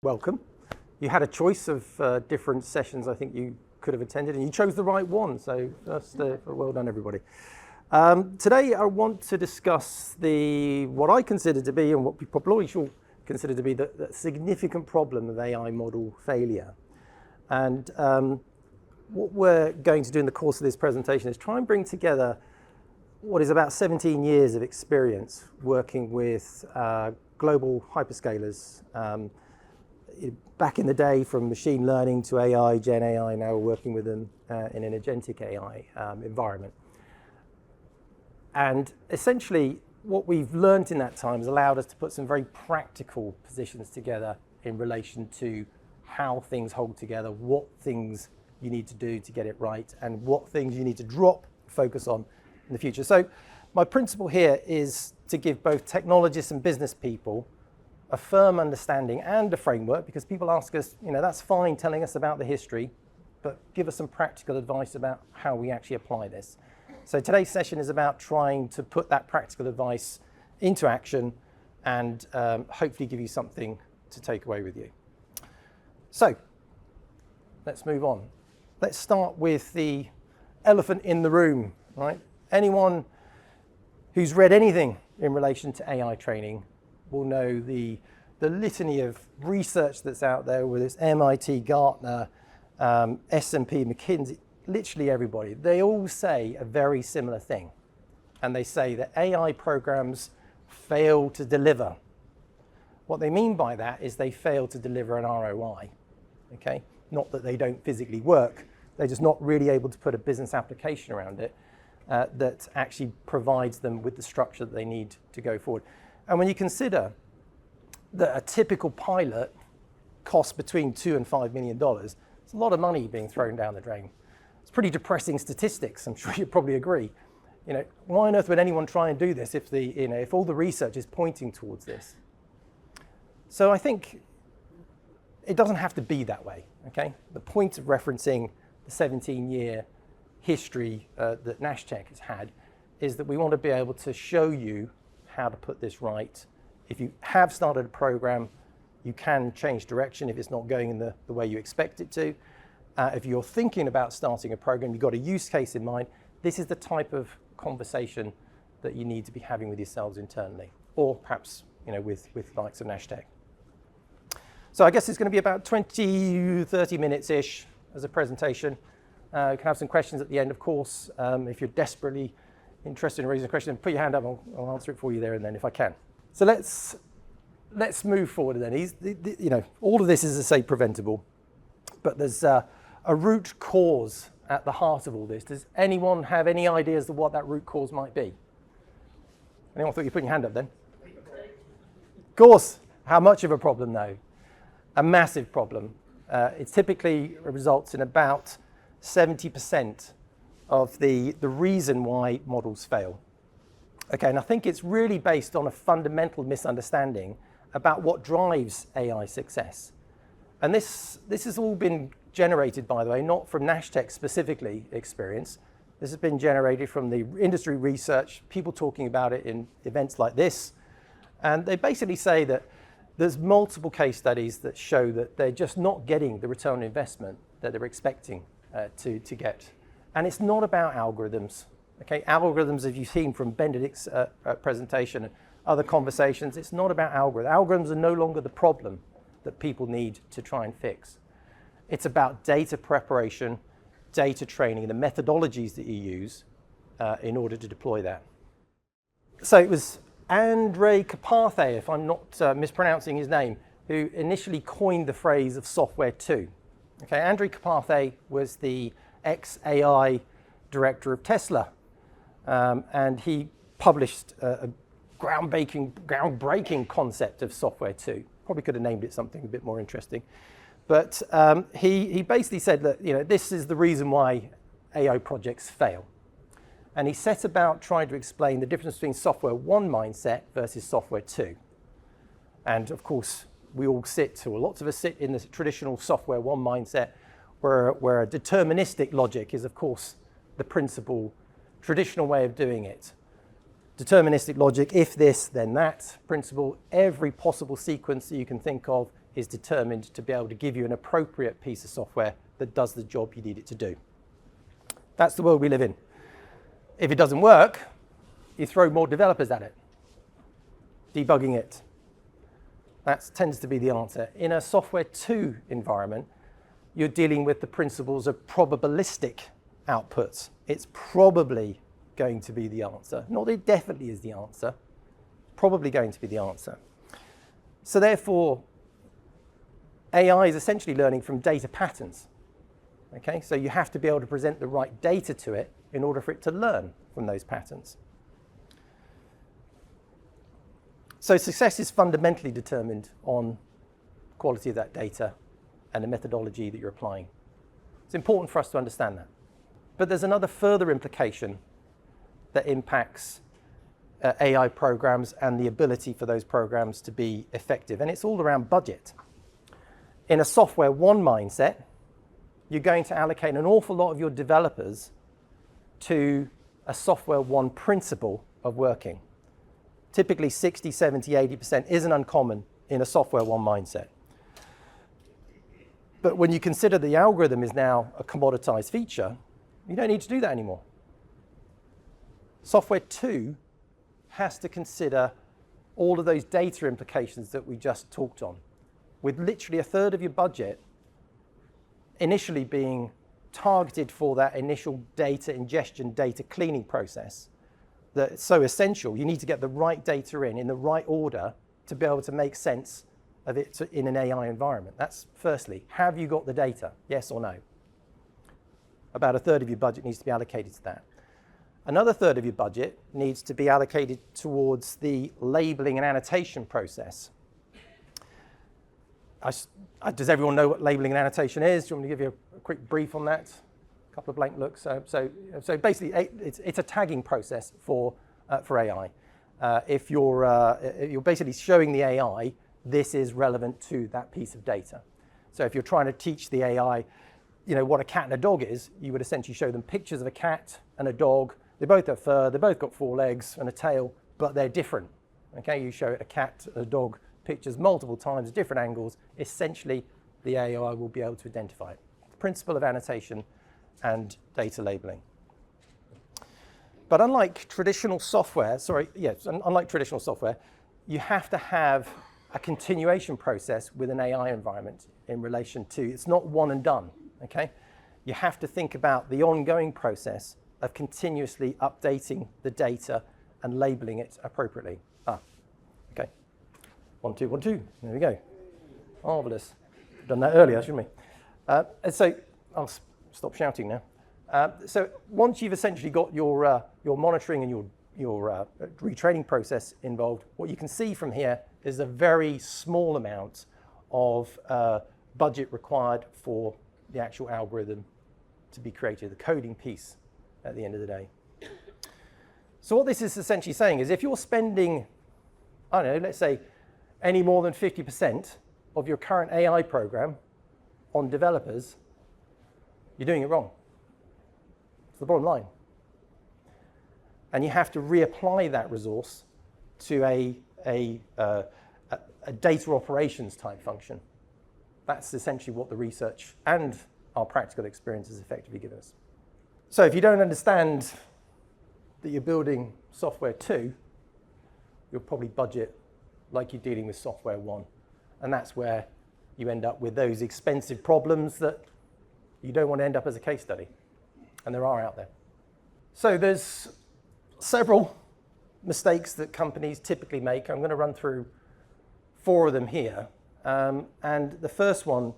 Welcome. You had a choice of different sessions I think you could have attended, and you chose the right one, so first, well done everybody. Today I want to discuss what I consider to be, and what we probably should consider to be, the significant problem of AI model failure. And what we're going to do in the course of this presentation is try and bring together what is about 17 years of experience working with global hyperscalers. Back in the day, from machine learning to AI, Gen AI, now we're working with them in an agentic AI environment. And essentially, what we've learned in that time has allowed us to put some very practical positions together in relation to how things hold together, what things you need to do to get it right, and what things you need to focus on in the future. So my principle here is to give both technologists and business people a firm understanding and a framework, because people ask us, that's fine telling us about the history, but give us some practical advice about how we actually apply this. So today's session is about trying to put that practical advice into action and hopefully give you something to take away with you. So let's move on. Let's start with the elephant in the room, right? Anyone who's read anything in relation to AI training will know the litany of research that's out there, whether it's MIT, Gartner, S&P, McKinsey, literally everybody. They all say a very similar thing. And they say that AI programs fail to deliver. What they mean by that is they fail to deliver an ROI, okay? Not that they don't physically work, they're just not really able to put a business application around it that actually provides them with the structure that they need to go forward. And when you consider that a typical pilot costs between $2 and $5 million, it's a lot of money being thrown down the drain. It's pretty depressing statistics, I'm sure you probably agree. Why on earth would anyone try and do this if all the research is pointing towards this? So I think it doesn't have to be that way, okay? The point of referencing the 17-year history that NashTech has had is that we want to be able to show you how to put this right. If you have started a program, you can change direction if it's not going in the way you expect it to. If you're thinking about starting a program, you've got a use case in mind, this is the type of conversation that you need to be having with yourselves internally, or perhaps with the likes of NashTech. So I guess it's going to be about 20, 30 minutes-ish as a presentation. You can have some questions at the end, of course. If you're desperately interested in raising a question, put your hand up, I'll answer it for you there and then if I can. So let's move forward then. All of this is, as I say, preventable, but there's a root cause at the heart of all this. Does anyone have any ideas of what that root cause might be? Anyone thought you were putting your hand up then? Of course. How much of a problem though? A massive problem. It typically results in about 70% of the reason why models fail. Okay, and I think it's really based on a fundamental misunderstanding about what drives AI success. And this has all been generated, by the way, not from NashTech specifically experience. This has been generated from the industry research, people talking about it in events like this. And they basically say that there's multiple case studies that show that they're just not getting the return on investment that they're expecting to get. And it's not about algorithms. Okay, algorithms, as you've seen from Benedict's presentation and other conversations, it's not about algorithms. Algorithms are no longer the problem that people need to try and fix. It's about data preparation, data training, and the methodologies that you use in order to deploy that. So it was Andrej Karpathy, if I'm not mispronouncing his name, who initially coined the phrase of software 2. Okay, Andrej Karpathy was the ex-AI director of Tesla. And he published a groundbreaking concept of software 2. Probably could have named it something a bit more interesting. But he basically said that this is the reason why AI projects fail. And he set about trying to explain the difference between software 1 mindset versus software 2. And of course, we all lots of us sit in the traditional software 1 mindset where a deterministic logic is, of course, the principal traditional way of doing it. Deterministic logic, if this, then that principle, every possible sequence that you can think of is determined to be able to give you an appropriate piece of software that does the job you need it to do. That's the world we live in. If it doesn't work, you throw more developers at it, debugging it. That tends to be the answer. In a software 2 environment, you're dealing with the principles of probabilistic outputs. It's probably going to be the answer. Not that it definitely is the answer, probably going to be the answer. So therefore, AI is essentially learning from data patterns. Okay, so you have to be able to present the right data to it in order for it to learn from those patterns. So success is fundamentally determined on quality of that data and the methodology that you're applying. It's important for us to understand that. But there's another further implication that impacts AI programs and the ability for those programs to be effective, and it's all around budget. In a software 1 mindset, you're going to allocate an awful lot of your developers to a software 1 principle of working. Typically 60, 70, 80% isn't uncommon in a software 1 mindset. But when you consider the algorithm is now a commoditized feature, you don't need to do that anymore. Software 2 has to consider all of those data implications that we just talked on, with literally a third of your budget initially being targeted for that initial data ingestion, data cleaning process that's so essential. You need to get the right data in the right order to be able to make sense of it in an AI environment. That's firstly. Have you got the data? Yes or no? About a third of your budget needs to be allocated to that. Another third of your budget needs to be allocated towards the labeling and annotation process. Does everyone know what labeling and annotation is? Do you want me to give you a quick brief on that? A couple of blank looks. So basically, it's a tagging process for AI. If you're basically showing the AI, this is relevant to that piece of data. So if you're trying to teach the AI, what a cat and a dog is, you would essentially show them pictures of a cat and a dog. They both have fur, they both got 4 legs and a tail, but they're different. Okay, you show a cat and a dog pictures multiple times, different angles. Essentially, the AI will be able to identify it. The principle of annotation and data labeling. But unlike traditional software, you have to have a continuation process with an AI environment in relation to, it's not one and done, okay? You have to think about the ongoing process of continuously updating the data and labeling it appropriately. Okay. 1, 2, 1, 2. There we go. Marvelous. Done that earlier, shouldn't we? So I'll stop shouting now. So once you've essentially got your monitoring and your retraining process involved, what you can see from here is a very small amount of budget required for the actual algorithm to be created, the coding piece at the end of the day. So what this is essentially saying is if you're spending, I don't know, let's say any more than 50% of your current AI program on developers, you're doing it wrong. It's the bottom line. And you have to reapply that resource to a data operations type function. That's essentially what the research and our practical experience has effectively given us. So if you don't understand that you're building software 2, you'll probably budget like you're dealing with software 1. And that's where you end up with those expensive problems that you don't want to end up as a case study. And there are out there. So there's several mistakes that companies typically make. I'm going to run through 4 of them here. And the first one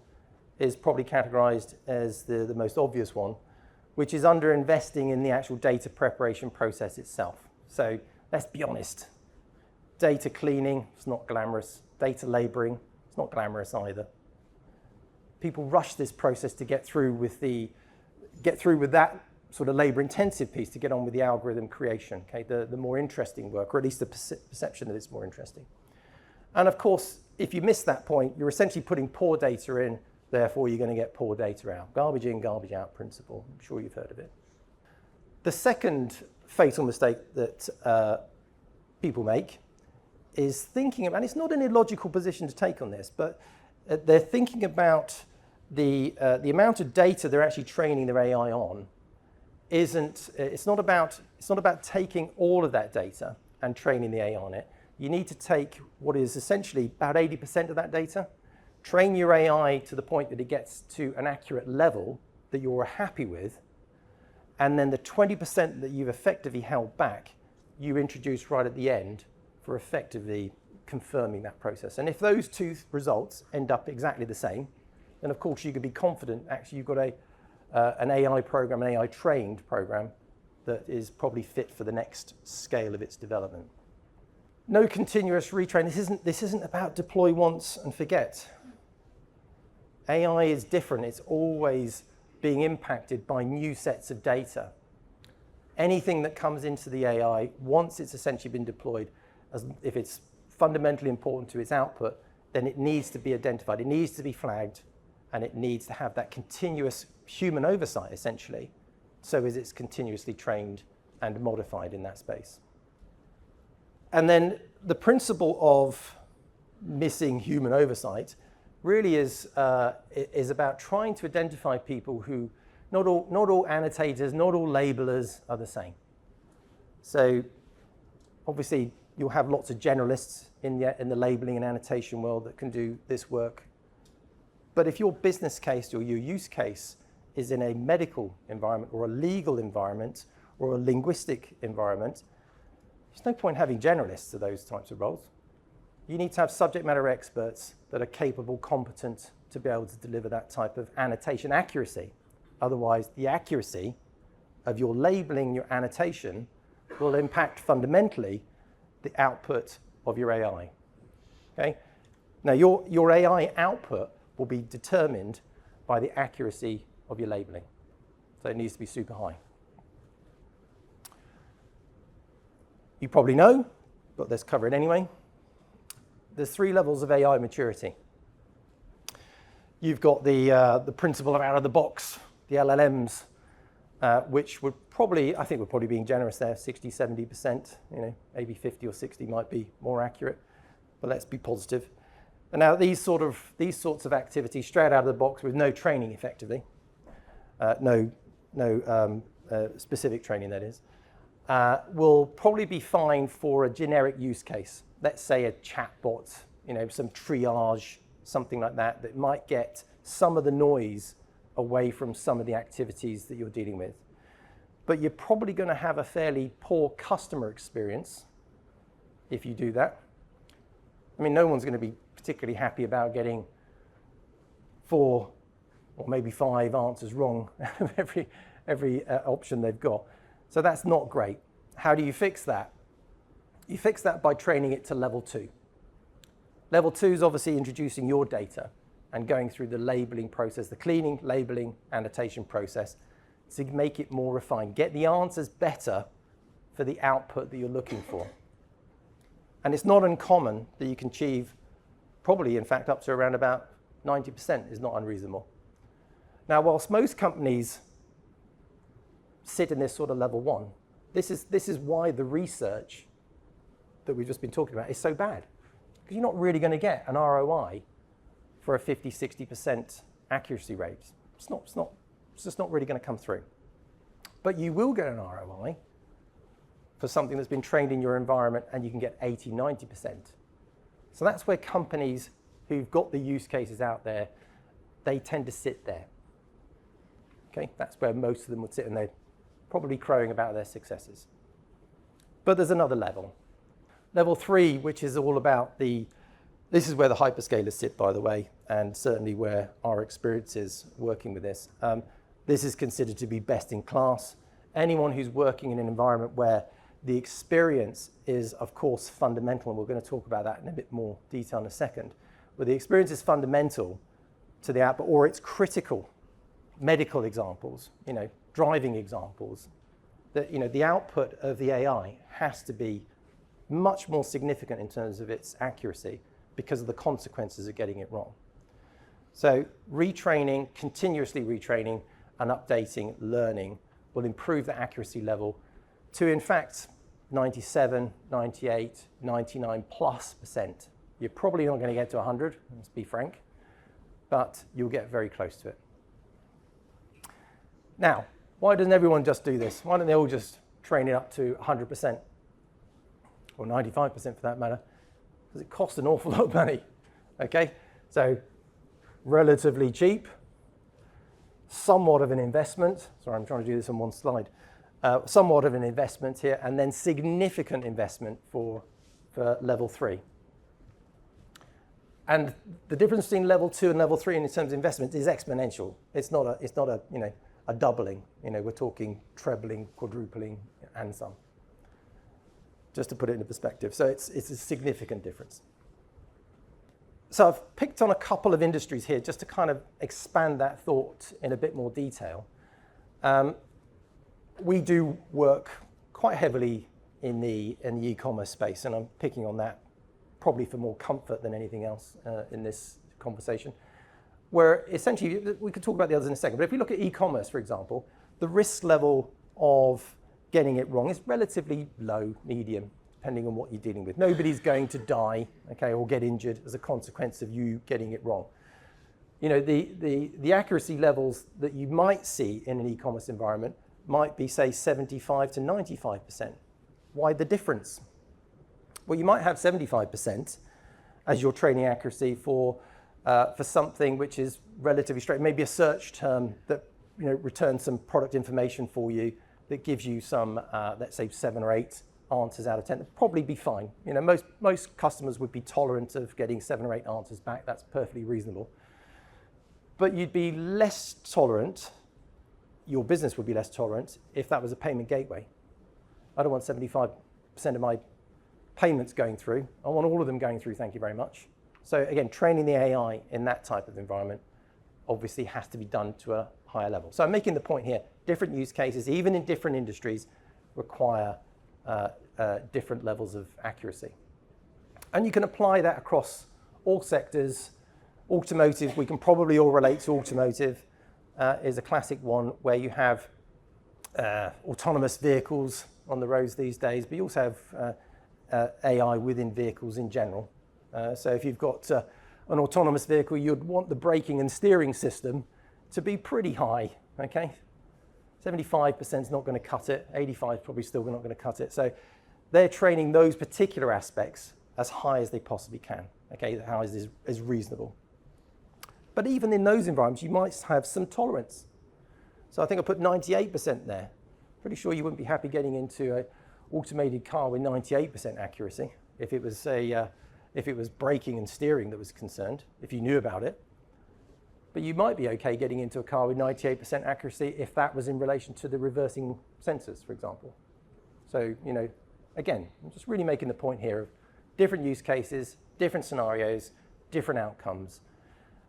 is probably categorized as the most obvious one, which is underinvesting in the actual data preparation process itself. So let's be honest. Data cleaning, it's not glamorous. Data labeling, it's not glamorous either. People rush this process to get through with that sort of labor-intensive piece to get on with the algorithm creation, okay? The more interesting work, or at least the perception that it's more interesting. And of course, if you miss that point, you're essentially putting poor data in, therefore you're going to get poor data out. Garbage in, garbage out principle. I'm sure you've heard of it. The second fatal mistake that people make is thinking, and it's not an illogical position to take on this, but they're thinking about the amount of data they're actually training their AI on. It's not about taking all of that data and training the AI on it. You need to take what is essentially about 80% of that data, train your AI to the point that it gets to an accurate level that you're happy with, and then the 20% that you've effectively held back, you introduce right at the end for effectively confirming that process. And if those two results end up exactly the same, then of course you can be confident actually you've got an AI program, an AI trained program that is probably fit for the next scale of its development. No continuous retrain. This isn't about deploy once and forget. AI is different. It's always being impacted by new sets of data. Anything that comes into the AI, once it's essentially been deployed, if it's fundamentally important to its output, then it needs to be identified, it needs to be flagged, and it needs to have that continuous human oversight, essentially, so as it's continuously trained and modified in that space. And then the principle of missing human oversight really is about trying to identify people who, not all annotators, not all labelers are the same. So obviously you'll have lots of generalists in the labeling and annotation world that can do this work. But if your business case or your use case is in a medical environment or a legal environment or a linguistic environment, there's no point having generalists to those types of roles. You need to have subject matter experts that are capable, competent to be able to deliver that type of annotation accuracy. Otherwise, the accuracy of your labeling, your annotation, will impact fundamentally the output of your AI. Okay? Now, your AI output will be determined by the accuracy of your labeling. So it needs to be super high. You probably know, but let's cover it anyway. There's 3 levels of AI maturity. You've got the principle of out of the box, the LLMs, which would probably, I think we're probably being generous there, 60, 70%, maybe 50 or 60 might be more accurate, but let's be positive. And now these sorts of activities straight out of the box with no training effectively, no specific training that is, will probably be fine for a generic use case. Let's say a chatbot, some triage, something like that, that might get some of the noise away from some of the activities that you're dealing with. But you're probably going to have a fairly poor customer experience if you do that. I mean, no one's going to be particularly happy about getting 4 or maybe 5 answers wrong every option they've got. So that's not great. How do you fix that? You fix that by training it to level 2. Level 2 is obviously introducing your data and going through the labeling process, the cleaning, labeling, annotation process to make it more refined. Get the answers better for the output that you're looking for. And it's not uncommon that you can achieve probably, in fact, up to around about 90% is not unreasonable. Now, whilst most companies sit in this sort of level 1, this is why the research that we've just been talking about is so bad. Because you're not really going to get an ROI for a 50, 60% accuracy rate. It's just not really going to come through. But you will get an ROI for something that's been trained in your environment, and you can get 80, 90%. So that's where companies who've got the use cases out there, they tend to sit there. Okay, that's where most of them would sit, and they're probably crowing about their successes. But there's another level. Level 3, which is all about this is where the hyperscalers sit, by the way, and certainly where our experience is working with this. This is considered to be best in class. Anyone who's working in an environment where the experience is, of course, fundamental, and we're going to talk about that in a bit more detail in a second, but the experience is fundamental to the output, or it's critical. Medical examples, driving examples, that the output of the AI has to be much more significant in terms of its accuracy because of the consequences of getting it wrong. So retraining, continuously retraining and updating, learning will improve the accuracy level to, in fact, 97, 98, 99+%. You're probably not going to get to 100, let's be frank, but you'll get very close to it. Now, why doesn't everyone just do this? Why don't they all just train it up to 100%, or 95% for that matter? Because it costs an awful lot of money, okay? So relatively cheap, somewhat of an investment. Sorry, I'm trying to do this on one slide. Somewhat of an investment here, and then significant investment for level 3. And the difference between level 2 and level 3 in terms of investment is exponential. It's not a a doubling. We're talking trebling, quadrupling, and some. Just to put it into perspective. So it's a significant difference. So I've picked on a couple of industries here just to kind of expand that thought in a bit more detail. We do work quite heavily in the e-commerce space, and I'm picking on that probably for more comfort than anything else in this conversation, where essentially, we could talk about the others in a second, but if you look at e-commerce, for example, the risk level of getting it wrong is relatively low, medium, depending on what you're dealing with. Nobody's going to die, okay, or get injured as a consequence of you getting it wrong. The accuracy levels that you might see in an e-commerce environment might be, say, 75 to 95%. Why the difference? Well, you might have 75% as your training accuracy for something which is relatively straight, maybe a search term that returns some product information for you that gives you some, let's say, 7 or 8 answers out of 10. That'd probably be fine. Most customers would be tolerant of getting 7 or 8 answers back. That's perfectly reasonable. But you'd be less tolerant, your business would be less tolerant if that was a payment gateway. I don't want 75% of my payments going through. I want all of them going through, thank you very much. So again, training the AI in that type of environment obviously has to be done to a higher level. So I'm making the point here, different use cases, even in different industries, require different levels of accuracy. And you can apply that across all sectors. Automotive, we can probably all relate to automotive, is a classic one where you have autonomous vehicles on the roads these days, but you also have AI within vehicles in general. So if you've got an autonomous vehicle, you'd want the braking and steering system to be pretty high, okay? 75% is not going to cut it, 85 is probably still not going to cut it. So they're training those particular aspects as high as they possibly can, okay? How is reasonable. But even in those environments, you might have some tolerance. So I think I put 98% there. Pretty sure you wouldn't be happy getting into an automated car with 98% accuracy if it was braking and steering that was concerned, if you knew about it. But you might be okay getting into a car with 98% accuracy if that was in relation to the reversing sensors, for example. So, again, I'm just really making the point here of different use cases, different scenarios, different outcomes.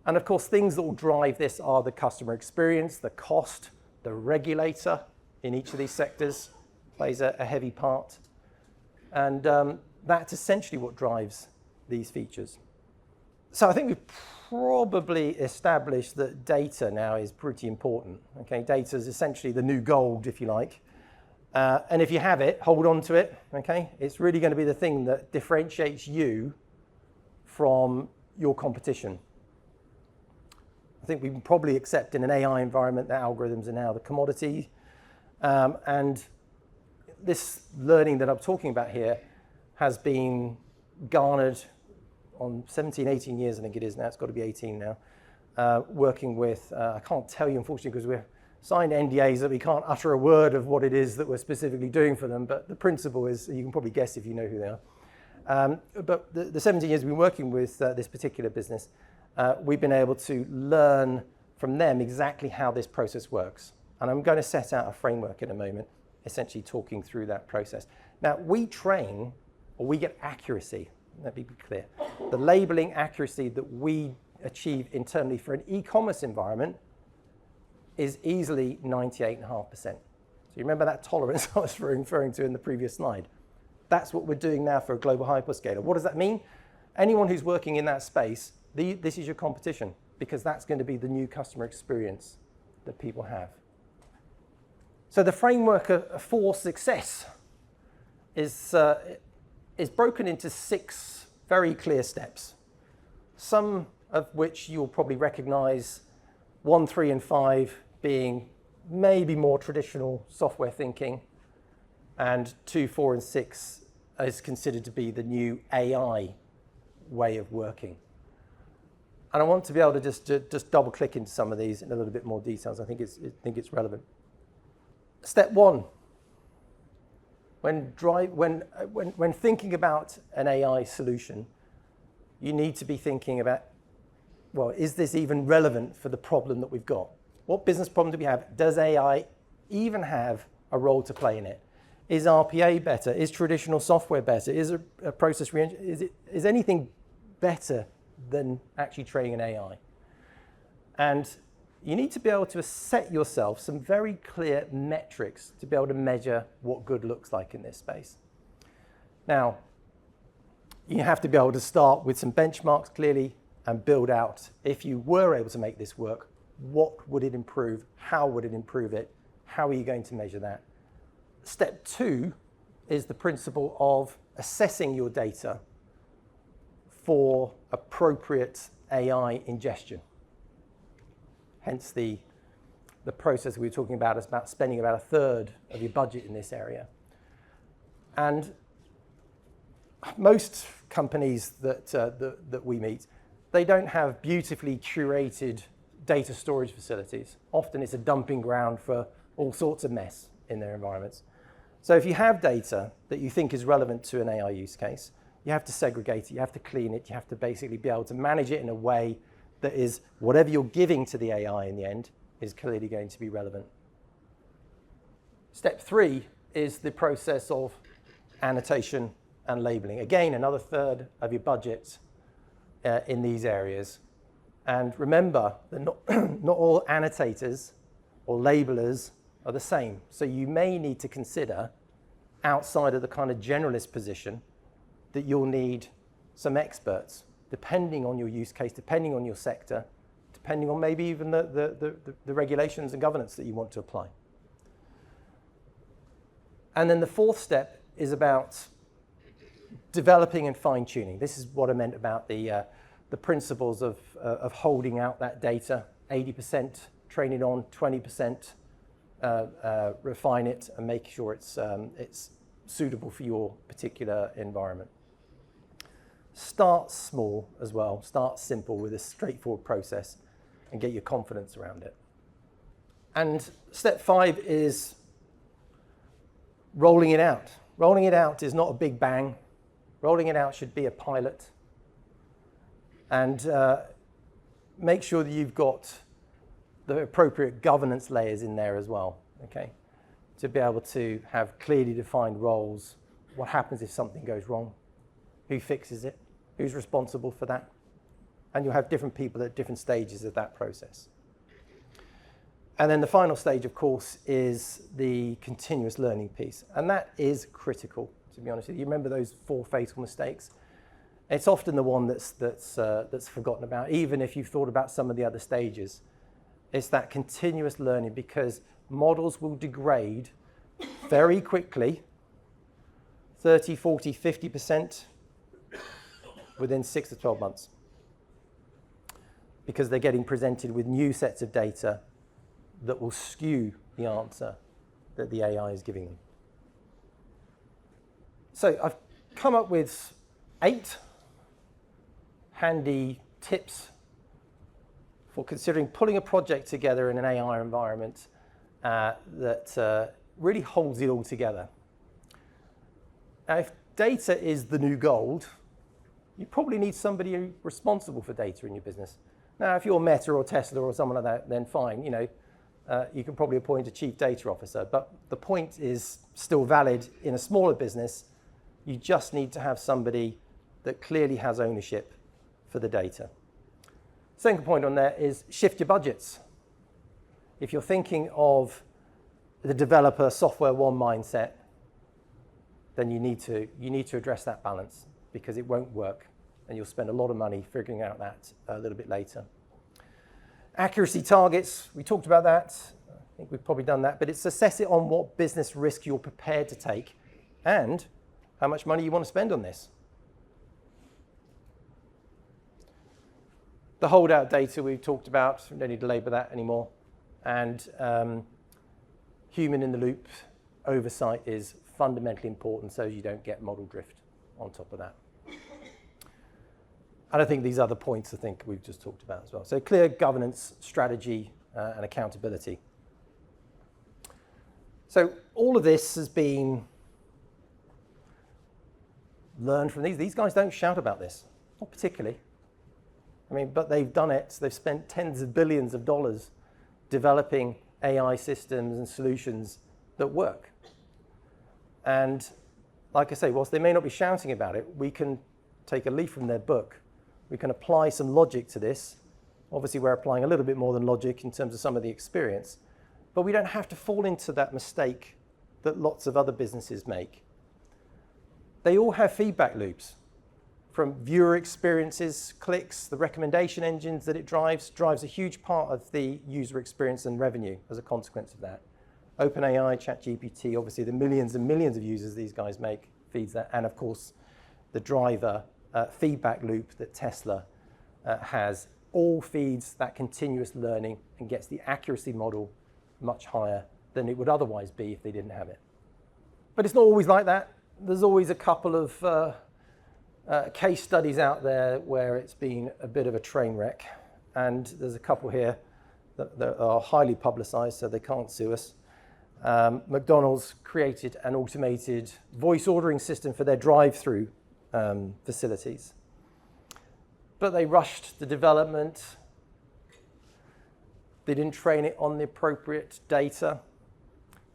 And of course, things that will drive this are the customer experience, the cost, the regulator in each of these sectors plays a heavy part. And that's essentially what drives these features. So I think we've probably established that data now is pretty important. Okay, data is essentially the new gold, if you like. And if you have it, hold on to it. Okay, it's really going to be the thing that differentiates you from your competition. I think we can probably accept in an AI environment that algorithms are now the commodity. And this learning that I'm talking about here has been garnered on 17, 18 years, I think it is now. It's got to be 18 now. Working with, I can't tell you, unfortunately, because we're signed NDAs that we can't utter a word of what it is that we're specifically doing for them. But the principle is, you can probably guess if you know who they are. But the 17 years we've been working with this particular business, we've been able to learn from them exactly how this process works. And I'm going to set out a framework in a moment, essentially talking through that process. Now, we train, or we get accuracy, let me be clear. The labeling accuracy that we achieve internally for an e-commerce environment is easily 98.5%. So you remember that tolerance I was referring to in the previous slide? That's what we're doing now for a global hyperscaler. What does that mean? Anyone who's working in that space, this is your competition, because that's going to be the new customer experience that people have. So the framework for success is broken into 6 very clear steps. Some of which you'll probably recognize 1, 3, and 5 being maybe more traditional software thinking, and 2, 4, and 6 is considered to be the new AI way of working. And I want to be able to just double click into some of these in a little bit more details. I think it's relevant. Step 1. When thinking about an AI solution, you need to be thinking about, well, is this even relevant for the problem that we've got? What business problem do we have? Does AI even have a role to play in it? Is RPA better? Is traditional software better? Is a process is anything better than actually training an AI? And you need to be able to set yourself some very clear metrics to be able to measure what good looks like in this space. Now, you have to be able to start with some benchmarks clearly and build out, if you were able to make this work, what would it improve? How would it improve it? How are you going to measure that? Step 2 is the principle of assessing your data for appropriate AI ingestion. Hence the process we were talking about is about spending about 1/3 of your budget in this area. And most companies that we meet, they don't have beautifully curated data storage facilities. Often it's a dumping ground for all sorts of mess in their environments. So if you have data that you think is relevant to an AI use case, you have to segregate it, you have to clean it, you have to basically be able to manage it in a way that is, whatever you're giving to the AI in the end is clearly going to be relevant. Step 3 is the process of annotation and labeling. Again, another 1/3 of your budget in these areas. And remember that not all annotators or labelers are the same. So you may need to consider, outside of the kind of generalist position, that you'll need some experts, depending on your use case, depending on your sector, depending on maybe even the regulations and governance that you want to apply. And then the 4th step is about developing and fine-tuning. This is what I meant about the principles of holding out that data, 80% train it on, 20% refine it and make sure it's suitable for your particular environment. Start small as well. Start simple with a straightforward process and get your confidence around it. And step 5 is rolling it out. Rolling it out is not a big bang. Rolling it out should be a pilot. And make sure that you've got the appropriate governance layers in there as well, okay? To be able to have clearly defined roles. What happens if something goes wrong? Who fixes it? Who's responsible for that? And you'll have different people at different stages of that process. And then the final stage, of course, is the continuous learning piece. And that is critical, to be honest with you. Remember those 4 fatal mistakes? It's often the one that's forgotten about, even if you've thought about some of the other stages. It's that continuous learning, because models will degrade very quickly, 30, 40, 50%, within 6 to 12 months, because they're getting presented with new sets of data that will skew the answer that the AI is giving them. So I've come up with 8 handy tips for considering pulling a project together in an AI environment that really holds it all together. Now, if data is the new gold, you probably need somebody responsible for data in your business. Now, if you're Meta or Tesla or someone like that, then fine, you can probably appoint a chief data officer. But the point is still valid in a smaller business. You just need to have somebody that clearly has ownership for the data. Second point on there is shift your budgets. If you're thinking of the developer software one mindset, then you need to address that balance, because it won't work and you'll spend a lot of money figuring out that a little bit later. Accuracy targets, we talked about that. I think we've probably done that, but it's assess it on what business risk you're prepared to take and how much money you want to spend on this. The holdout data we've talked about, we don't need to labour that anymore. And human in the loop oversight is fundamentally important so you don't get model drift on top of that. And I think these other points I think we've just talked about as well. So clear governance, strategy, and accountability. So all of this has been learned from these. These guys don't shout about this, not particularly. I mean, but they've done it. They've spent tens of billions of dollars developing AI systems and solutions that work. And like I say, whilst they may not be shouting about it, we can take a leaf from their book. We can apply some logic to this. Obviously, we're applying a little bit more than logic in terms of some of the experience. But we don't have to fall into that mistake that lots of other businesses make. They all have feedback loops. From viewer experiences, clicks, the recommendation engines that it drives a huge part of the user experience and revenue as a consequence of that. OpenAI, ChatGPT, obviously the millions and millions of users these guys make feeds that, and of course the driver feedback loop that Tesla has all feeds that continuous learning and gets the accuracy model much higher than it would otherwise be if they didn't have it. But it's not always like that. There's always a couple of case studies out there where it's been a bit of a train wreck, and there's a couple here that are highly publicized, so they can't sue us. McDonald's created an automated voice ordering system for their drive-through facilities, but they rushed the development. They didn't train it on the appropriate data.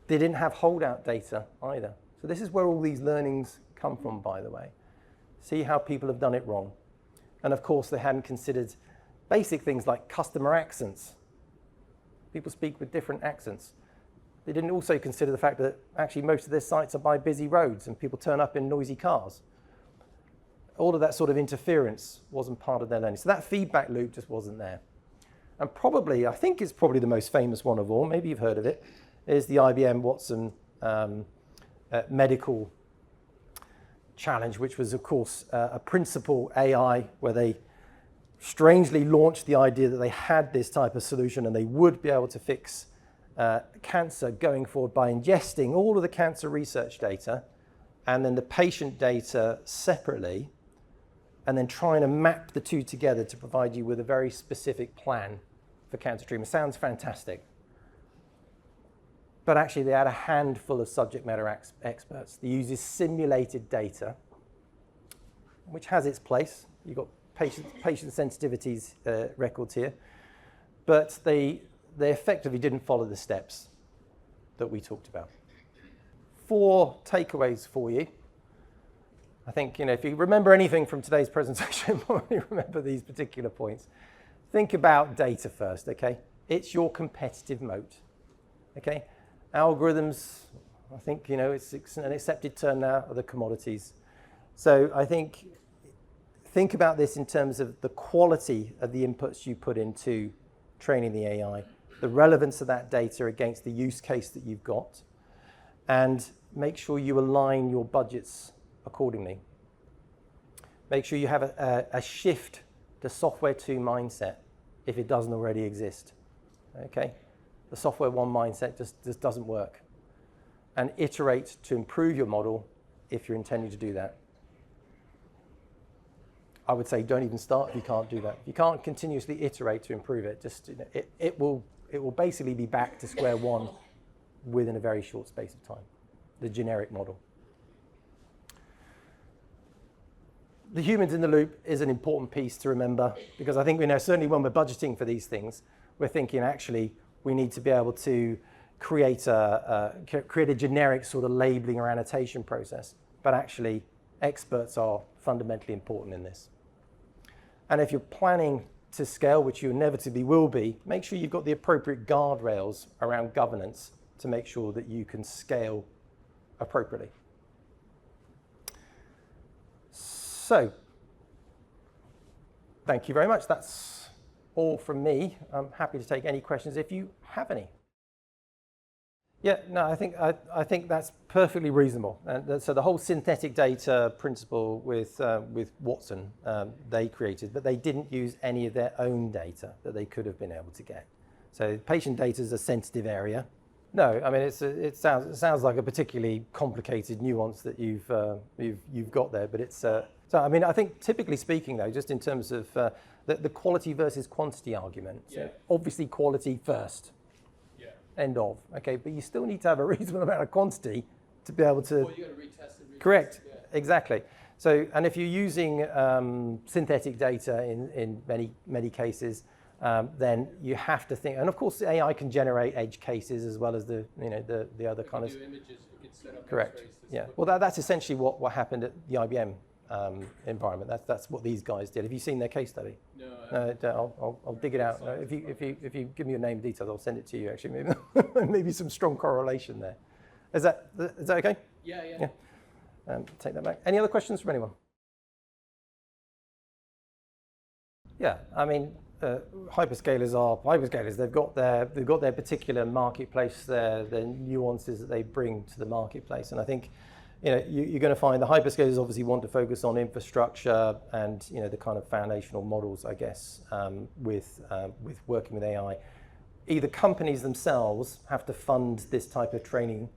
They didn't have holdout data either. So this is where all these learnings come from, by the way. See how people have done it wrong. And of course, they hadn't considered basic things like customer accents. People speak with different accents. They didn't also consider the fact that actually most of their sites are by busy roads and people turn up in noisy cars. All of that sort of interference wasn't part of their learning. So that feedback loop just wasn't there. And probably, I think it's probably the most famous one of all, maybe you've heard of it, is the IBM Watson medical challenge, which was, of course, a principal AI where they strangely launched the idea that they had this type of solution and they would be able to fix cancer going forward by ingesting all of the cancer research data and then the patient data separately, and then trying to map the two together to provide you with a very specific plan for cancer treatment. Sounds fantastic. But actually, they had a handful of subject matter experts. They uses simulated data, which has its place. You've got patient sensitivities records here. But they effectively didn't follow the steps that we talked about. 4 takeaways for you. I think, if you remember anything from today's presentation, probably remember these particular points. Think about data first, okay? It's your competitive moat, okay? Algorithms, I think, it's an accepted term now, are the commodities. So I think about this in terms of the quality of the inputs you put into training the AI, the relevance of that data against the use case that you've got, and make sure you align your budgets accordingly. Make sure you have a shift to software 2 mindset if it doesn't already exist, okay? The software 1 mindset just doesn't work. And iterate to improve your model if you're intending to do that. I would say don't even start if you can't do that. If you can't continuously iterate to improve it, it will basically be back to square one within a very short space of time, the generic model. The humans in the loop is an important piece to remember, because I think certainly when we're budgeting for these things, we're thinking actually we need to be able to create a generic sort of labeling or annotation process, but actually experts are fundamentally important in this. And if you're planning to scale, which you inevitably will be, make sure you've got the appropriate guardrails around governance to make sure that you can scale appropriately. So, thank you very much. That's all from me. I'm happy to take any questions if you have any. Yeah, no, I think that's perfectly reasonable. And so the whole synthetic data principle with Watson, they created, but they didn't use any of their own data that they could have been able to get. So patient data is a sensitive area. No, I mean it sounds like a particularly complicated nuance that you've got there, but it's so I mean I think typically speaking though, just in terms of the quality versus quantity argument, Yeah. so obviously quality first. End of. Okay, but you still need to have a reasonable amount of quantity to be able to. Well, you got to retest it. Correct. Yeah. Exactly. So, and if you're using synthetic data in many cases, then you have to think. And of course, AI can generate edge cases as well as the other kind of. Do images, it gets set up. Correct. X-rays, Yeah. Well, that's essentially what happened at the IBM environment. That's what these guys did. Have you seen their case study? No. I'll dig it out. If you give me your name and details, I'll send it to you. Actually, maybe some strong correlation there. Is that okay? Yeah. Take that back. Any other questions from anyone? Yeah, I mean, hyperscalers are hyperscalers. They've got their particular marketplace, their nuances that they bring to the marketplace, and I think. You're going to find the hyperscalers obviously want to focus on infrastructure and the kind of foundational models, I guess, with working with AI. Either companies themselves have to fund this type of training,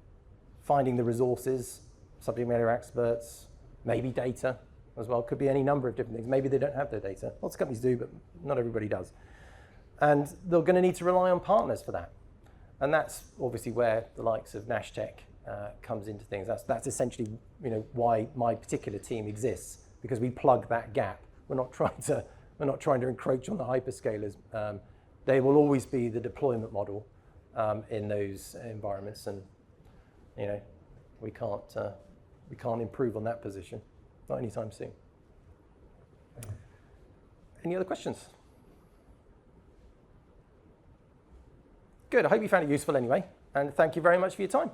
finding the resources, subject matter experts, maybe data as well. Could be any number of different things. Maybe they don't have their data. Lots of companies do, but not everybody does. And they're going to need to rely on partners for that. And that's obviously where the likes of NashTech comes into things. That's essentially why my particular team exists, because we plug that gap. We're not trying to encroach on the hyperscalers. They will always be the deployment model in those environments, and we can't improve on that position, not anytime soon. Any other questions? Good. I hope you found it useful anyway, and thank you very much for your time.